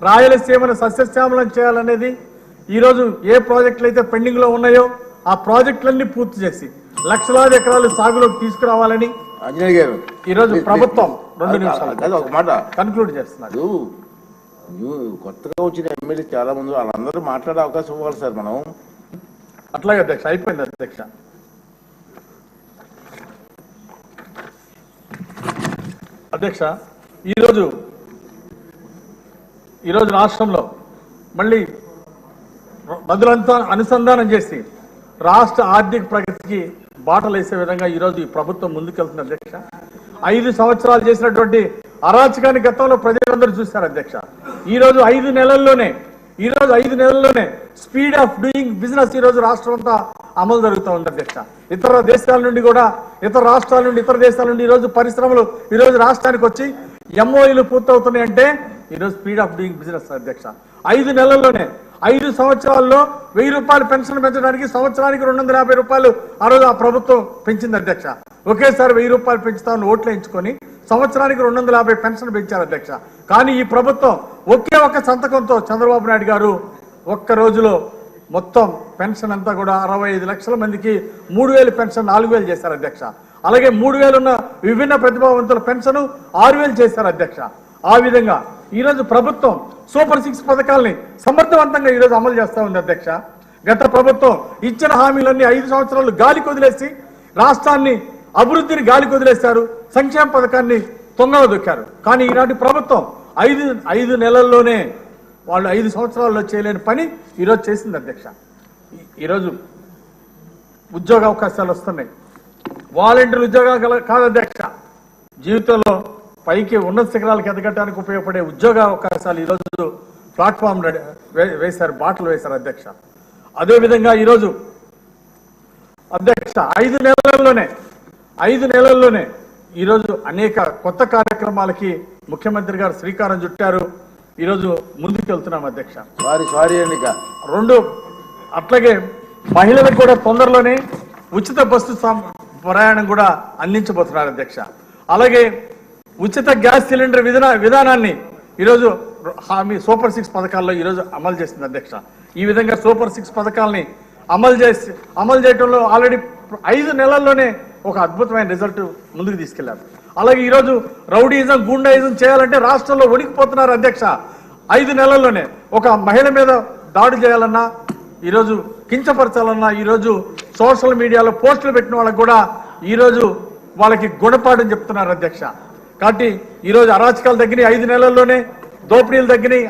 రాయలసీమను సస్యశ్యామలం చేయాలనేది ఈరోజు ఏ ప్రాజెక్టులు అయితే పెండింగ్లో ఉన్నాయో ఆ ప్రాజెక్టులన్నీ పూర్తి చేసి లక్షలాది ఎకరాలు సాగులోకి తీసుకురావాలని ఆంజనేయ గారు ఈరోజు ప్రభుత్వం 2 నిమిషాలు ఒక మాట కన్క్లూడ్ చేస్తున్నారు. కొత్తగా వచ్చిన ఎమ్మెల్యే చాలా మంది వాళ్ళందరూ మాట్లాడే అవకాశం ఇవ్వాలి సార్ మనం. అట్లాగే అధ్యక్ష, అయిపోయింది అధ్యక్ష. అధ్యక్ష, ఈరోజు రాష్ట్రంలో మళ్ళీ బదులంతా అనుసంధానం చేసి రాష్ట్ర ఆర్థిక ప్రగతికి బాటలు వేసే విధంగా ఈరోజు ఈ ప్రభుత్వం ముందుకెళ్తుంది అధ్యక్ష. 5 సంవత్సరాలు చేసినటువంటి అరాచకాన్ని గతంలో ప్రజలందరూ చూశారు అధ్యక్ష. ఈరోజు 5 నెలల్లోనే స్పీడ్ ఆఫ్ డూయింగ్ బిజినెస్ ఈరోజు రాష్ట్రం అంతా అమలు జరుగుతూ ఉంది అధ్యక్ష. ఇతర దేశాల నుండి కూడా, ఇతర రాష్ట్రాల నుండి, ఇతర దేశాల నుండి ఈరోజు పరిశ్రమలు ఈరోజు రాష్ట్రానికి వచ్చి ఎంఓఈలు పూర్తవుతున్నాయి అంటే ఈరోజు స్పీడ్ ఆఫ్ డూయింగ్ బిజినెస్ అధ్యక్ష. 5 నెలల్లోనే 5 సంవత్సరాల్లో 1000 రూపాయలు పెన్షన్ పెంచడానికి సంవత్సరానికి 250 రూపాయలు ఆ రోజు ఆ ప్రభుత్వం పెంచింది అధ్యక్ష. ఒకేసారి 1000 రూపాయలు పెంచుతామని ఓట్లు వేయించుకొని సంవత్సరానికి 250 పెన్షన్ పెంచారు అధ్యక్ష. కానీ ఈ ప్రభుత్వం ఒకే ఒక్క సంతకంతో చంద్రబాబు నాయుడు గారు ఒక్క రోజులో మొత్తం పెన్షన్ అంతా కూడా 65 లక్షల మందికి 3000 పెన్షన్ 4000 చేశారు అధ్యక్ష. అలాగే 3000 ఉన్న విభిన్న ప్రతిభావంతుల పెన్షన్ 6000 చేశారు అధ్యక్ష. ఆ విధంగా ఈరోజు ప్రభుత్వం సూపర్ 6 పథకాలని సమర్థవంతంగా ఈరోజు అమలు చేస్తూ ఉంది అధ్యక్ష. గత ప్రభుత్వం ఇచ్చిన హామీలన్నీ 5 సంవత్సరాలు గాలికి వదిలేసి రాష్ట్రాన్ని అభివృద్ధిని గాలికి వదిలేశారు, సంక్షేమ పథకాన్ని తొంగలో దొక్కారు. కానీ ఈనాటి ప్రభుత్వం 5 నెలల్లోనే వాళ్ళు 5 సంవత్సరాల్లో చేయలేని పని ఈరోజు చేసింది అధ్యక్ష. ఈరోజు ఉద్యోగ అవకాశాలు వస్తున్నాయి. వాలంటీర్ ఉద్యోగాలు కాదు అధ్యక్ష, జీవితంలో పైకి ఉన్నత శిఖరాలకు ఎదగడానికి ఉపయోగపడే ఉద్యోగ అవకాశాలు ఈరోజు ప్లాట్ఫామ్ వేశారు, బాటలు వేశారు అధ్యక్ష. అదేవిధంగా ఈరోజు అధ్యక్ష 5 నెలల్లోనే ఈరోజు అనేక కొత్త కార్యక్రమాలకి ముఖ్యమంత్రి గారు శ్రీకారం చుట్టారు. ఈరోజు ముందుకు వెళ్తున్నాం అధ్యక్ష. అట్లాగే మహిళలకు కూడా తొందరలోనే ఉచిత బస్సు ప్రయాణం కూడా అందించబోతున్నారు అధ్యక్ష. అలాగే ఉచిత గ్యాస్ సిలిండర్ విధానాన్ని ఈరోజు హామీ సూపర్ 6 పథకాల్లో ఈరోజు అమలు చేసింది అధ్యక్ష. ఈ విధంగా సూపర్ 6 పథకాలని అమలు చేయడంలో ఆల్రెడీ 5 నెలల్లోనే ఒక అద్భుతమైన రిజల్ట్ ముందుకు తీసుకెళ్లారు. అలాగే ఈరోజు రౌడీజం, గూండాయిజం చేయాలంటే రాష్ట్రంలో వణికిపోతున్నారు అధ్యక్ష. 5 నెలల్లోనే ఒక మహిళ మీద దాడి చేయాలన్నా, ఈరోజు కించపరచాలన్నా, ఈరోజు సోషల్ మీడియాలో పోస్టులు పెట్టిన వాళ్ళకు కూడా ఈరోజు వాళ్ళకి గుణపాఠం చెప్తున్నారు అధ్యక్ష. కాబట్టి ఈరోజు అరాచకాలు తగ్గినాయి 5 నెలల్లోనే, దోపిడీలు తగ్గినాయి,